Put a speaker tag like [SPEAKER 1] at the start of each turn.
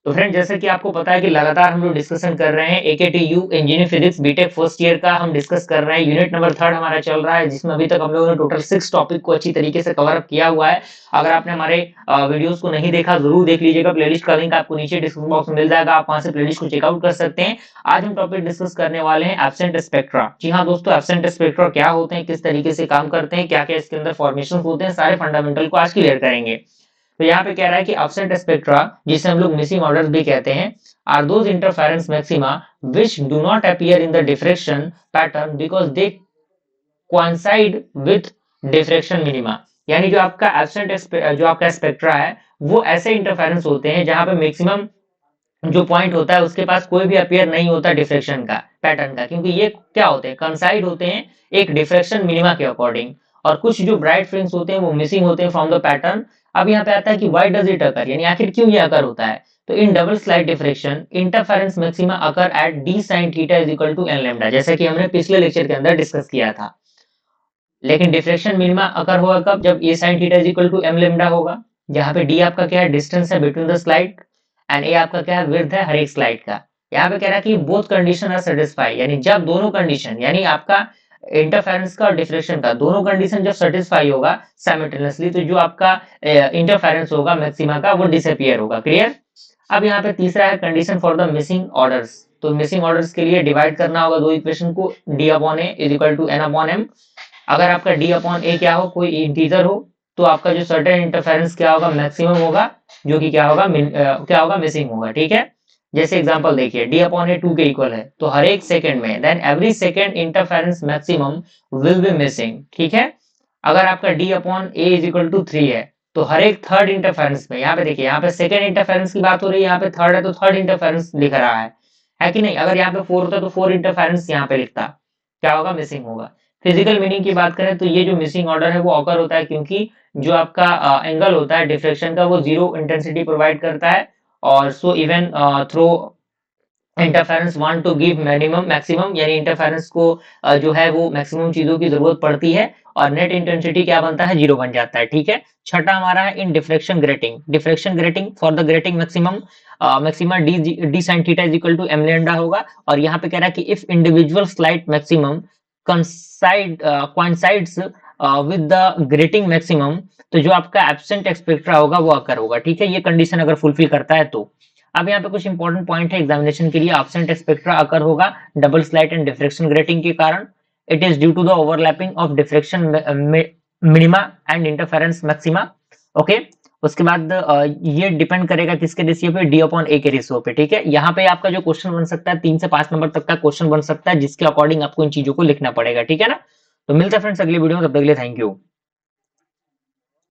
[SPEAKER 1] तो फ्रेंड जैसे कि आपको पता है कि लगातार हम लोग डिस्कशन कर रहे हैं AKTU engineering physics BTech first year का हम डिस्कस कर रहे हैं। यूनिट नंबर 3 हमारा चल रहा है, जिसमें अभी तक हम लोगों ने टोटल 6 टॉपिक को अच्छी तरीके से कवर अप किया हुआ है। अगर आपने हमारे वीडियोस को नहीं देखा जरूर देख लीजिएगा, प्लेलिस्ट का लिंक आपको नीचे डिस्क्रिप्शन बॉक्स में मिल जाएगा, आप वहां से प्लेलिस्ट को चेकआउट कर सकते हैं। आज हम टॉपिक डिस्कस करने वाले हैं एब्सेंट स्पेक्ट्रा। जी हाँ दोस्तों, एब्सेंट स्पेक्ट्रा क्या होते हैं, किस तरीके से काम करते हैं, क्या क्या इसके अंदर फॉर्मेशन होते हैं, सारे फंडामेंटल को आज क्लियर करेंगे। तो यहाँ पे कह रहा है कि एब्सेंट स्पेक्ट्रा, जिसे हम लोग मिसिंग ऑर्डर्स भी कहते हैं, are those interference maxima which do not appear in the diffraction pattern because they coincide with diffraction minima। यानी जो आपका एब्सेंट जो आपका स्पेक्ट्रा है वो ऐसे इंटरफेरेंस होते हैं जहां पे मैक्सिमम जो पॉइंट होता है उसके पास कोई भी अपीयर नहीं होता डिफ्रेक्शन का पैटर्न का, क्योंकि ये क्या होते हैं, कंसाइड होते हैं एक डिफ्रेक्शन मिनिमा के अकॉर्डिंग। और कुछ जो ब्राइट फ्रिंज होते हैं वो मिसिंग होते हैं फ्रॉम द पैटर्न। अब यहाँ पे आता है कि व्हाई डज इट अकर, यानी आखिर क्यों ये अकर होता है। तो in double slide diffraction interference maxima occur at d sine theta is equal to n lambda, जैसा कि हमने पिछले लेक्चर के अंदर डिस्कस किया था। लेकिन डिफ्रेक्शन मिनिमा अकर होगा कब, जब A sine theta is equal to M lambda होगा, जहां पे डी आपका क्या है, डिस्टेंस है between the slide, and A आपका क्या है, विड्थ है हर एक स्लाइड का। यहाँ पे कह रहा है कि बोथ कंडीशन आर सेटिस्फाई, यानी जब दोनों कंडीशन, यानी आपका इंटरफेरेंस का और डिफ्रेक्शन का दोनों कंडीशन जब सेटिस्फाई होगा साइमल्टेनियसली, तो जो आपका इंटरफेरेंस होगा मैक्सिमा का वो डिसअपियर होगा। क्लियर। अब यहाँ पे तीसरा है condition for the missing orders. तो मिसिंग ऑर्डर्स के लिए डिवाइड करना होगा दो इक्वेशन को, d upon a is equal to n upon m. अगर आपका डी अपॉन ए क्या हो, कोई इंटीजर हो, तो आपका जो सर्टेन इंटरफेरेंस क्या होगा, मैक्सिमम होगा, जो कि क्या होगा क्या होगा, मिसिंग होगा। ठीक है। जैसे एग्जांपल देखिए, डी अपॉन ए 2 के इक्वल है, तो हर एक सेकंड में then every second interference maximum will be missing. ठीक है। अगर आपका d upon a is equal to 3 है, तो हर एक थर्ड इंटरफेरेंस में, यहाँ पे देखिए, यहाँ पे सेकंड इंटरफेरेंस की बात हो रही है, यहाँ पे थर्ड है तो थर्ड इंटरफेरेंस लिख रहा है कि नहीं। अगर यहाँ पे 4 होता तो 4 इंटरफेरेंस यहाँ पे लिखता, क्या होगा, मिसिंग होगा। फिजिकल मीनिंग की बात करें तो ये जो मिसिंग ऑर्डर है वो ऑकर होता है क्योंकि जो आपका एंगल होता है डिफ्रेक्शन का वो जीरो इंटेंसिटी प्रोवाइड करता है, और so even through interference want to give minimum maximum, यानी इंटरफेरेंस को जो है वो मैक्सिमम चीजों की जरूरत पड़ती है, और नेट इंटेंसिटी क्या बनता है, जीरो बन जाता है। ठीक है। छठा हमारा है in diffraction grating. Diffraction grating for the grating maximum maxima D sine theta is equal to M lambda होगा। और यहाँ पे कह रहा है कि if individual slight maximum coincides with the grating maximum, तो जो आपका एब्सेंट स्पेक्ट्रा होगा वो अकर होगा। ठीक है। ये कंडीशन अगर फुलफिल करता है तो। अब यहाँ पे कुछ इंपॉर्टेंट पॉइंट है एग्जामिनेशन के लिए। एब्सेंट स्पेक्ट्रा अकर होगा double slight and diffraction grating के कारण। It is due to the overlapping of diffraction minima and interference maxima. Okay. उसके बाद ये डिपेंड करेगा किसके रेशियो पे, डी अपॉन ए के रेशियो पे। ठीक है। यहाँ पे आपका जो क्वेश्चन बन सकता है 3 से 5 नंबर तक का क्वेश्चन बन सकता है, जिसके अकॉर्डिंग आपको इन चीजों को लिखना पड़ेगा। ठीक है ना। तो मिलते हैं फ्रेंड्स अगली वीडियो में, तब तक के लिए थैंक यू।